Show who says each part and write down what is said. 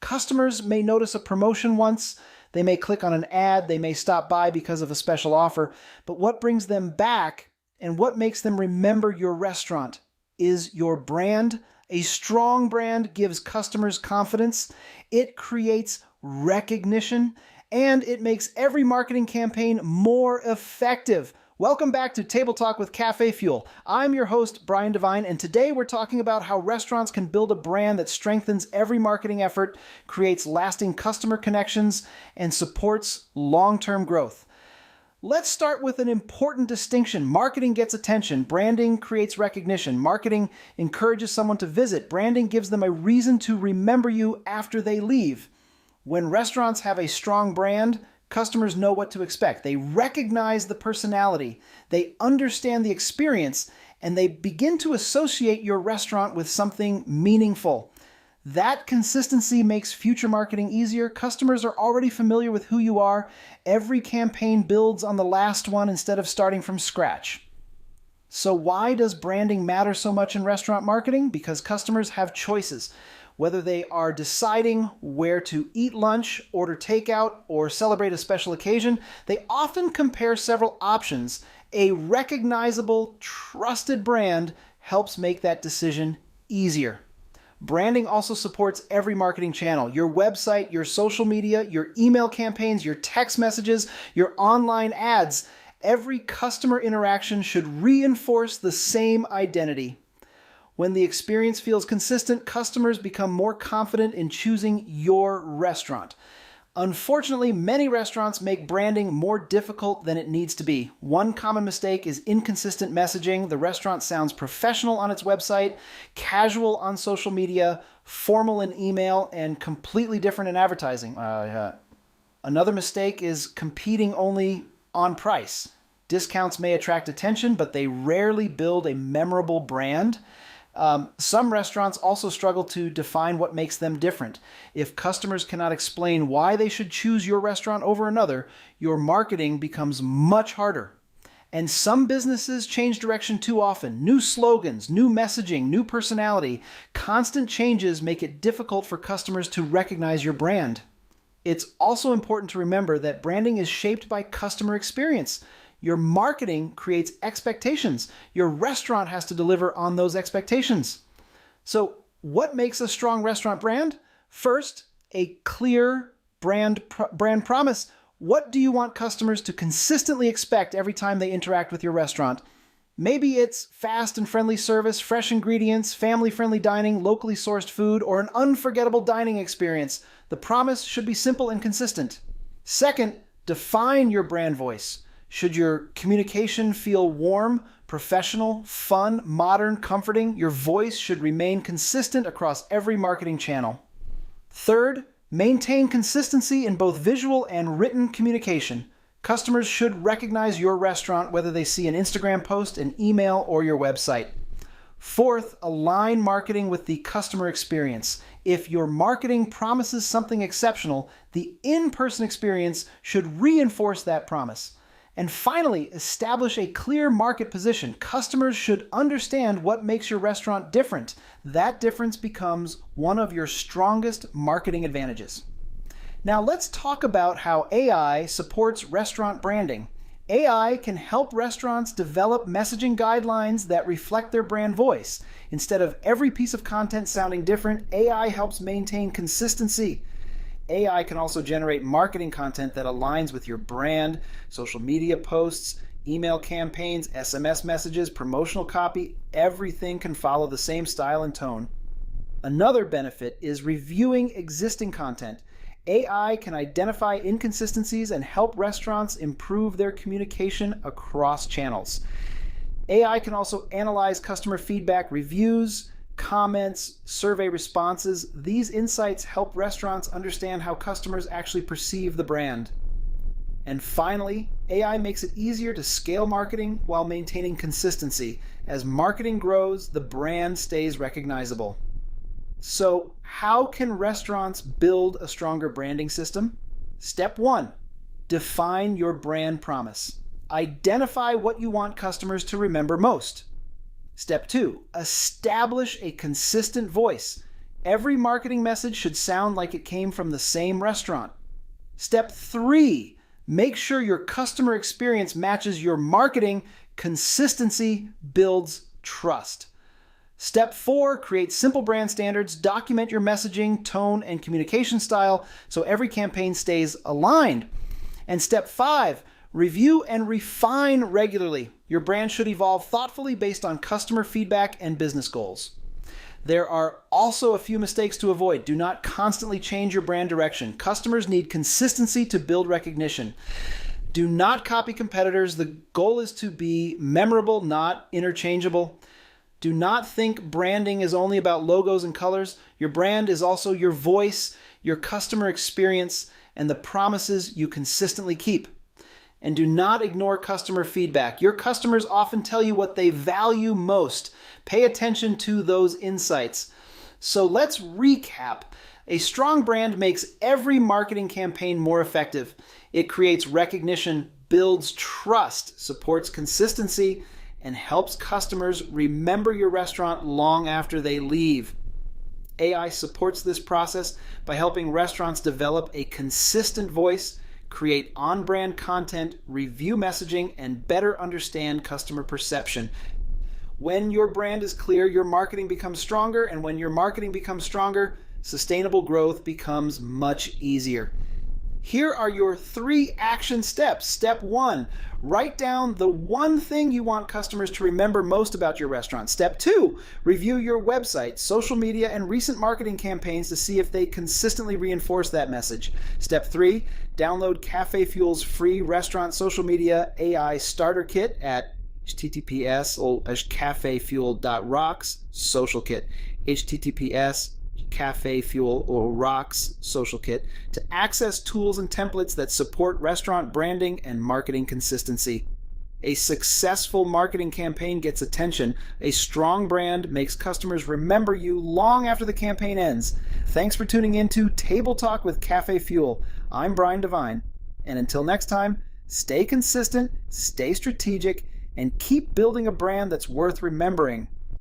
Speaker 1: Customers may notice a promotion once, they may click on an ad, they may stop by because of a special offer, but what brings them back and what makes them remember your restaurant is your brand. A strong brand gives customers confidence, it creates recognition, and it makes every marketing campaign more effective. Welcome back to Table Talk with CafeFuel. I'm your host, Brian Devine, and today we're talking about how restaurants can build a brand that strengthens every marketing effort, creates lasting customer connections, and supports long-term growth. Let's start with an important distinction. Marketing gets attention. Branding creates recognition. Marketing encourages someone to visit. Branding gives them a reason to remember you after they leave. When restaurants have a strong brand, customers know what to expect. They recognize the personality, they understand the experience, and they begin to associate your restaurant with something meaningful. That consistency makes future marketing easier. Customers are already familiar with who you are. Every campaign builds on the last one instead of starting from scratch. So why does branding matter so much in restaurant marketing? Because customers have choices. Whether they are deciding where to eat lunch, order takeout, or celebrate a special occasion, they often compare several options. A recognizable, trusted brand helps make that decision easier. Branding also supports every marketing channel. Your website, your social media, your email campaigns, your text messages, your online ads. Every customer interaction should reinforce the same identity. When the experience feels consistent, customers become more confident in choosing your restaurant. Unfortunately, many restaurants make branding more difficult than it needs to be. One common mistake is inconsistent messaging. The restaurant sounds professional on its website, casual on social media, formal in email, and completely different in advertising. Another mistake is competing only on price. Discounts may attract attention, but they rarely build a memorable brand. Some restaurants also struggle to define what makes them different. If customers cannot explain why they should choose your restaurant over another, your marketing becomes much harder. And some businesses change direction too often. New slogans, new messaging, new personality. Constant changes make it difficult for customers to recognize your brand. It's also important to remember that branding is shaped by customer experience. Your marketing creates expectations. Your restaurant has to deliver on those expectations. So what makes a strong restaurant brand? First, a clear brand promise. What do you want customers to consistently expect every time they interact with your restaurant? Maybe it's fast and friendly service, fresh ingredients, family-friendly dining, locally sourced food, or an unforgettable dining experience. The promise should be simple and consistent. Second, define your brand voice. Should your communication feel warm, professional, fun, modern, comforting? Your voice should remain consistent across every marketing channel. Third, maintain consistency in both visual and written communication. Customers should recognize your restaurant whether they see an Instagram post, an email, or your website. Fourth, align marketing with the customer experience. If your marketing promises something exceptional, the in-person experience should reinforce that promise. And finally, establish a clear market position. Customers should understand what makes your restaurant different. That difference becomes one of your strongest marketing advantages. Now let's talk about how AI supports restaurant branding. AI can help restaurants develop messaging guidelines that reflect their brand voice. Instead of every piece of content sounding different, AI helps maintain consistency. AI can also generate marketing content that aligns with your brand, social media posts, email campaigns, SMS messages, promotional copy. Everything can follow the same style and tone. Another benefit is reviewing existing content. AI can identify inconsistencies and help restaurants improve their communication across channels. AI can also analyze customer feedback, reviews, comments, survey responses. These insights help restaurants understand how customers actually perceive the brand. And finally, AI makes it easier to scale marketing while maintaining consistency. As marketing grows, the brand stays recognizable. So, how can restaurants build a stronger branding system? Step 1, define your brand promise. Identify what you want customers to remember most. Step 2, establish a consistent voice. Every marketing message should sound like it came from the same restaurant. Step 3, make sure your customer experience matches your marketing. Consistency builds trust. Step 4, create simple brand standards. Document your messaging, tone, and communication style so every campaign stays aligned. And step 5, review and refine regularly. Your brand should evolve thoughtfully based on customer feedback and business goals. There are also a few mistakes to avoid. Do not constantly change your brand direction. Customers need consistency to build recognition. Do not copy competitors. The goal is to be memorable, not interchangeable. Do not think branding is only about logos and colors. Your brand is also your voice, your customer experience, and the promises you consistently keep. And do not ignore customer feedback. Your customers often tell you what they value most. Pay attention to those insights. So let's recap. A strong brand makes every marketing campaign more effective. It creates recognition, builds trust, supports consistency, and helps customers remember your restaurant long after they leave. AI supports this process by helping restaurants develop a consistent voice, create on-brand content, review messaging, and better understand customer perception. When your brand is clear, your marketing becomes stronger, and when your marketing becomes stronger, sustainable growth becomes much easier. Here are your 3 action steps. Step 1, write down the one thing you want customers to remember most about your restaurant. Step 2, review your website, social media, and recent marketing campaigns to see if they consistently reinforce that message. Step 3, download CafeFuel's free restaurant social media AI starter kit at https://cafefuel.rocks social kit, https CafeFuel or Rocks social kit to access tools and templates that support restaurant branding and marketing consistency. A successful marketing campaign gets attention. A strong brand makes customers remember you long after the campaign ends. Thanks for tuning in to Table Talk with CafeFuel. I'm Brian Devine, and until next time, stay consistent, stay strategic, and keep building a brand that's worth remembering.